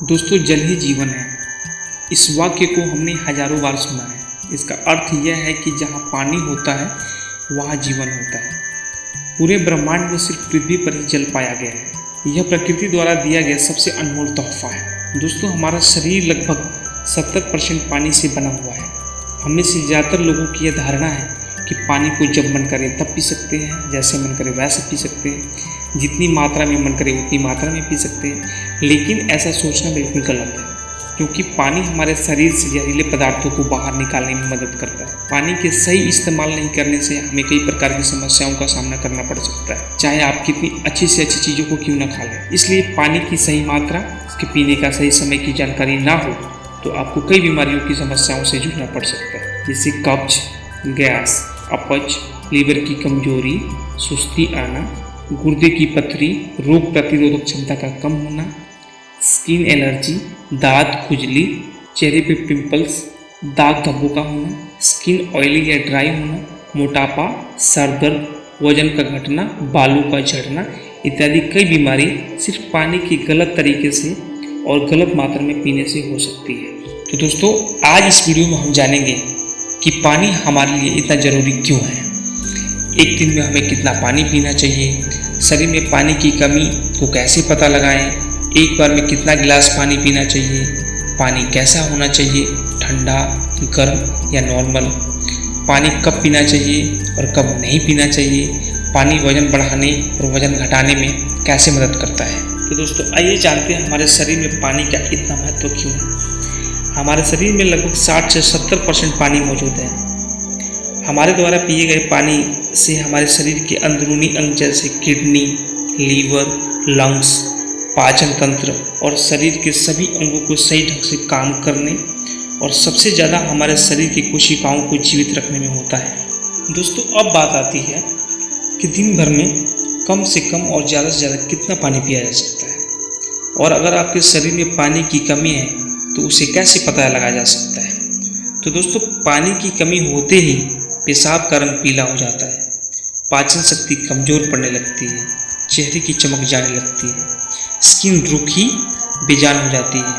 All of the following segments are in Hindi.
दोस्तों, जल ही जीवन है। इस वाक्य को हमने हजारों बार सुना है। इसका अर्थ यह है कि जहाँ पानी होता है वहाँ जीवन होता है। पूरे ब्रह्मांड में सिर्फ पृथ्वी पर ही जल पाया गया है। यह प्रकृति द्वारा दिया गया सबसे अनमोल तोहफा है। दोस्तों, हमारा शरीर लगभग 70% पानी से बना हुआ है। हमें से ज़्यादातर लोगों की यह धारणा है कि पानी को जब मन करे तब पी सकते हैं, जैसे मन करे वैसे पी सकते हैं, जितनी मात्रा में मन करे उतनी मात्रा में पी सकते हैं। लेकिन ऐसा सोचना बिल्कुल गलत है, क्योंकि पानी हमारे शरीर से जहरीले पदार्थों को बाहर निकालने में मदद करता है। पानी के सही इस्तेमाल नहीं करने से हमें कई प्रकार की समस्याओं का सामना करना पड़ सकता है, चाहे आप कितनी अच्छी से अच्छी चीज़ों को क्यों न खा लें। इसलिए पानी की सही मात्रा, उसके पीने का सही समय की जानकारी ना हो तो आपको कई बीमारियों की समस्याओं से जूझना पड़ सकता है, जैसे कब्ज, गैस, अपच, लीवर की कमजोरी, सुस्ती आना, गुर्दे की पथरी, रोग प्रतिरोधक क्षमता का कम होना, स्किन एलर्जी, दांत खुजली, चेहरे पे पिंपल्स, दाग धब्बों का होना, स्किन ऑयली या ड्राई होना, मोटापा, सर दर्द, वजन का घटना, बालों का झड़ना इत्यादि कई बीमारी सिर्फ पानी की गलत तरीके से और गलत मात्रा में पीने से हो सकती है। तो दोस्तों, आज इस वीडियो में हम जानेंगे कि पानी हमारे लिए इतना ज़रूरी क्यों है। एक दिन में हमें कितना पानी पीना चाहिए, शरीर में पानी की कमी को कैसे पता लगाएं, एक बार में कितना गिलास पानी पीना चाहिए, पानी कैसा होना चाहिए, ठंडा, गर्म या नॉर्मल, पानी कब पीना चाहिए और कब नहीं पीना चाहिए, पानी वजन बढ़ाने और वजन घटाने में कैसे मदद करता है। तो दोस्तों, आइए जानते हैं हमारे शरीर में पानी का इतना महत्व क्यों है। हमारे शरीर में लगभग 60 से 70% पानी मौजूद है। हमारे द्वारा पिए गए पानी से हमारे शरीर के अंदरूनी अंग जैसे किडनी, लीवर, लंग्स, पाचन तंत्र और शरीर के सभी अंगों को सही ढंग से काम करने और सबसे ज़्यादा हमारे शरीर की कोशिकाओं को जीवित रखने में होता है। दोस्तों, अब बात आती है कि दिन भर में कम से कम और ज़्यादा से ज़्यादा कितना पानी पिया जा सकता है, और अगर आपके शरीर में पानी की कमी है तो उसे कैसे पता लगाया जा सकता है। तो दोस्तों, पानी की कमी होते ही पेशाब का रंग पीला हो जाता है, पाचन शक्ति कमज़ोर पड़ने लगती है, चेहरे की चमक जाने लगती है, स्किन रूखी बेजान हो जाती है।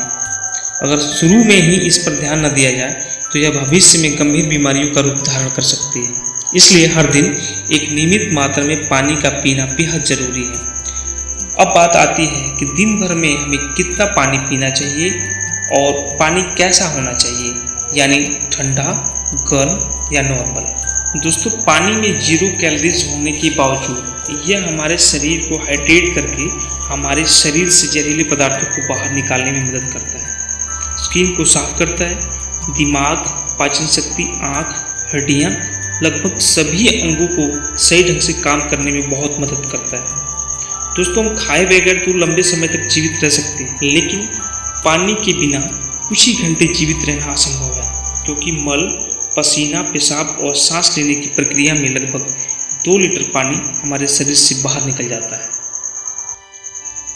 अगर शुरू में ही इस पर ध्यान न दिया जाए तो यह भविष्य में गंभीर बीमारियों का रूप धारण कर सकती है। इसलिए हर दिन एक नियमित मात्रा में पानी का पीना बेहद ज़रूरी है। अब बात आती है कि दिन भर में हमें कितना पानी पीना चाहिए और पानी कैसा होना चाहिए, यानी ठंडा, गर्म या नॉर्मल। दोस्तों, पानी में 0 कैलोरीज होने के बावजूद यह हमारे शरीर को हाइड्रेट करके हमारे शरीर से जहरीले पदार्थों को बाहर निकालने में मदद करता है, स्किन को साफ करता है, दिमाग, पाचन शक्ति, आँख, हड्डियाँ, लगभग सभी अंगों को सही ढंग से काम करने में बहुत मदद करता है। दोस्तों, हम खाए बगैर तो लंबे समय तक जीवित रह सकते हैं, लेकिन पानी के बिना कुछ ही घंटे जीवित रहना असंभव है, क्योंकि मल, पसीना, पेशाब और सांस लेने की प्रक्रिया में लगभग 2 लीटर पानी हमारे शरीर से बाहर निकल जाता है,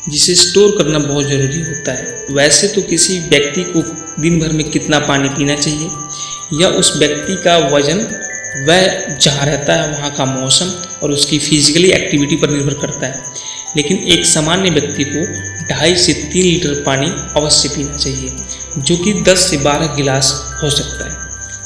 जिसे स्टोर करना बहुत ज़रूरी होता है। वैसे तो किसी व्यक्ति को दिन भर में कितना पानी पीना चाहिए या उस व्यक्ति का वजन, वह जहाँ रहता है वहाँ का मौसम और उसकी फिजिकली एक्टिविटी पर निर्भर करता है, लेकिन एक सामान्य व्यक्ति को 2.5 से 3 लीटर पानी अवश्य पीना चाहिए, जो कि 10 से 12 गिलास हो सकता है।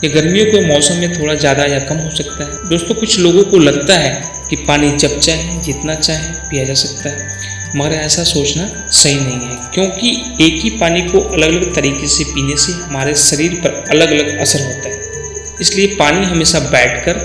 ये गर्मियों के मौसम में थोड़ा ज़्यादा या कम हो सकता है। दोस्तों, कुछ लोगों को लगता है कि पानी जब चाहे जितना चाहे पिया जा सकता है, मगर ऐसा सोचना सही नहीं है, क्योंकि एक ही पानी को अलग अलग तरीके से पीने से हमारे शरीर पर अलग अलग असर होता है। इसलिए पानी हमेशा बैठकर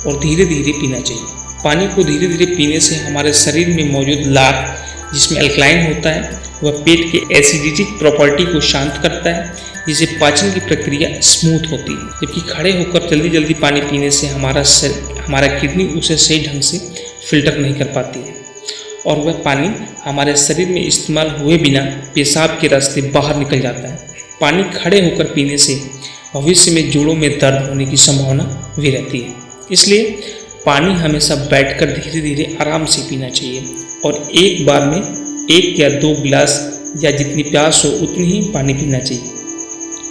और धीरे धीरे पीना चाहिए। पानी को धीरे धीरे पीने से हमारे शरीर में मौजूद लार, जिसमें अल्कलाइन होता है, वह पेट के एसिडिक प्रॉपर्टी को शांत करता है, जिससे पाचन की प्रक्रिया स्मूथ होती है। जबकि खड़े होकर जल्दी जल्दी पानी पीने से हमारा किडनी उसे सही ढंग से फिल्टर नहीं कर पाती है, और वह पानी हमारे शरीर में इस्तेमाल हुए बिना पेशाब के रास्ते बाहर निकल जाता है। पानी खड़े होकर पीने से भविष्य में जोड़ों में दर्द होने की संभावना भी रहती है। इसलिए पानी हमेशा बैठकर धीरे धीरे आराम से पीना चाहिए, और एक बार में 1 या 2 गिलास या जितनी प्यास हो उतनी ही पानी पीना चाहिए।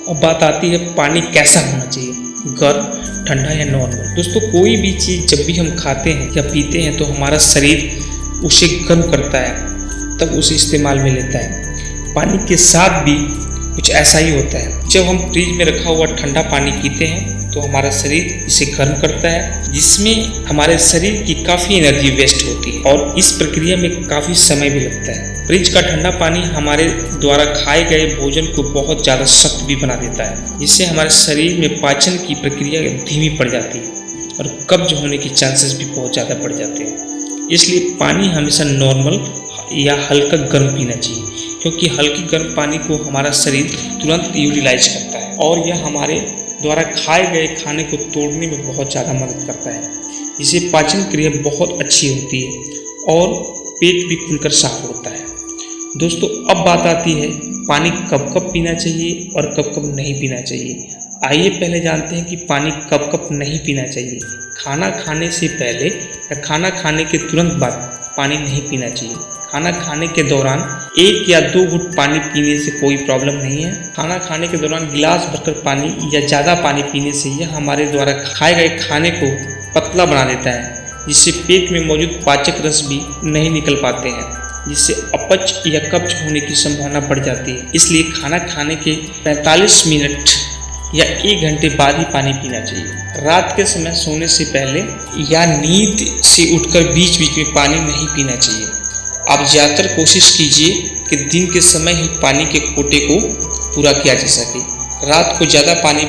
अब बात आती है पानी कैसा होना चाहिए, गर्म, ठंडा या नॉर्मल। दोस्तों, कोई भी चीज़ जब भी हम खाते हैं या पीते हैं तो हमारा शरीर उसे गर्म करता है, तब उसे इस्तेमाल में लेता है। पानी के साथ भी कुछ ऐसा ही होता है। जब हम फ्रिज में रखा हुआ ठंडा पानी पीते हैं तो हमारा शरीर इसे गर्म करता है, जिसमें हमारे शरीर की काफ़ी एनर्जी वेस्ट होती है और इस प्रक्रिया में काफ़ी समय भी लगता है। फ्रिज का ठंडा पानी हमारे द्वारा खाए गए भोजन को बहुत ज़्यादा सख्त भी बना देता है, जिससे हमारे शरीर में पाचन की प्रक्रिया धीमी पड़ जाती है और कब्ज होने की चांसेस भी बहुत ज़्यादा बढ़ जाते हैं। इसलिए पानी हमेशा नॉर्मल या हल्का गर्म पीना चाहिए, क्योंकि हल्की गर्म पानी को हमारा शरीर तुरंत यूटिलाइज करता है और यह हमारे द्वारा खाए गए खाने को तोड़ने में बहुत ज़्यादा मदद करता है, जिससे पाचन क्रिया बहुत अच्छी होती है और पेट भी खुलकर साफ होता है। दोस्तों, अब बात आती है पानी कब कब पीना चाहिए और कब कब नहीं पीना चाहिए। आइए पहले जानते हैं कि पानी कब कब नहीं पीना चाहिए। खाना खाने से पहले या खाना खाने के तुरंत बाद पानी नहीं पीना चाहिए। खाना खाने के दौरान 1 या 2 घूंट पानी पीने से कोई प्रॉब्लम नहीं है। खाना खाने के दौरान गिलास भरकर पानी या ज़्यादा पानी पीने से यह हमारे द्वारा खाए गए खाने को पतला बना देता है, जिससे पेट में मौजूद पाचक रस भी नहीं निकल पाते हैं, जिससे अपच या कब्ज होने की संभावना बढ़ जाती है। इसलिए खाना खाने के 45 मिनट या 1 घंटे बाद ही पानी पीना चाहिए। रात के समय सोने से पहले या नींद से उठकर बीच बीच में पानी नहीं पीना चाहिए। आप ज़्यादातर कोशिश कीजिए कि दिन के समय ही पानी के कोटे को पूरा किया जा सके। रात को ज़्यादा पानी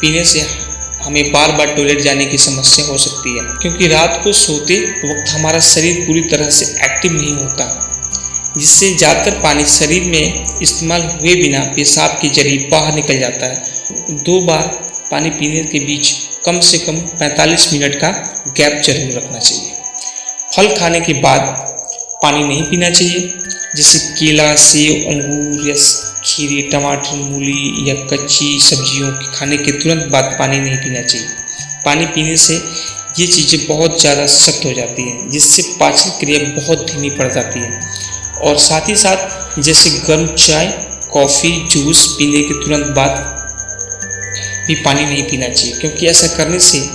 पीने से हमें बार बार टॉयलेट जाने की समस्या हो सकती है, क्योंकि रात को सोते वक्त हमारा शरीर पूरी तरह से एक्टिव नहीं होता, जिससे ज़्यादातर पानी शरीर में इस्तेमाल हुए बिना पेशाब के जरिए बाहर निकल जाता है। 2 बार पानी पीने के बीच कम से कम 45 मिनट का गैप जरूर रखना चाहिए। फल खाने के बाद पानी नहीं पीना चाहिए, जैसे केला, सेब, अंगूर या खीरे, टमाटर, मूली या कच्ची सब्जियों के खाने के तुरंत बाद पानी नहीं पीना चाहिए। पानी पीने से ये चीज़ें बहुत ज़्यादा सख्त हो जाती हैं, जिससे पाचन क्रिया बहुत धीमी पड़ जाती है। और साथ ही साथ जैसे गर्म चाय, कॉफ़ी, जूस पीने के तुरंत बाद भी पानी नहीं पीना चाहिए, क्योंकि ऐसा करने से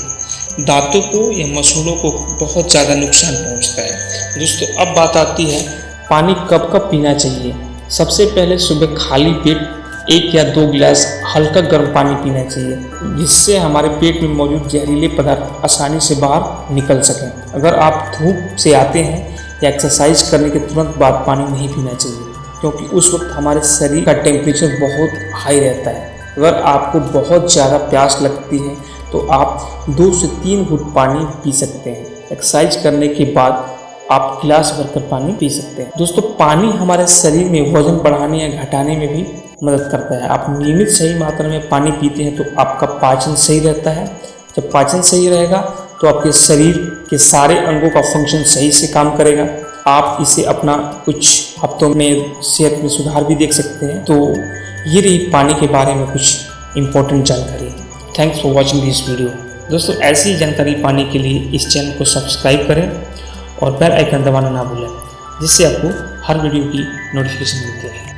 दांतों को या मसूड़ों को बहुत ज़्यादा नुकसान पहुंचता है। दोस्तों, अब बात आती है पानी कब कब पीना चाहिए। सबसे पहले सुबह खाली पेट 1 या 2 गिलास हल्का गर्म पानी पीना चाहिए, जिससे हमारे पेट में मौजूद जहरीले पदार्थ आसानी से बाहर निकल सकें। अगर आप धूप से आते हैं या एक्सरसाइज करने के तुरंत बाद पानी नहीं पीना चाहिए, क्योंकि उस वक्त हमारे शरीर का टेम्परेचर बहुत हाई रहता है। अगर आपको बहुत ज़्यादा प्यास लगती है तो आप 2 से 3 घूंट पानी पी सकते हैं। एक्सरसाइज करने के बाद आप गिलास भरकर पानी पी सकते हैं। दोस्तों, पानी हमारे शरीर में वजन बढ़ाने या घटाने में भी मदद करता है। आप नियमित सही मात्रा में पानी पीते हैं तो आपका पाचन सही रहता है। जब पाचन सही रहेगा तो आपके शरीर के सारे अंगों का फंक्शन सही से काम करेगा। आप इसे अपना कुछ हफ्तों में सेहत में सुधार भी देख सकते हैं। तो ये रही पानी के बारे में कुछ इम्पोर्टेंट जानकारी। Thanks for watching this video. दोस्तों, ऐसी जानकारी पाने के लिए इस चैनल को सब्सक्राइब करें और बेल आइकन दबाना ना भूलें, जिससे आपको हर वीडियो की नोटिफिकेशन मिलती है।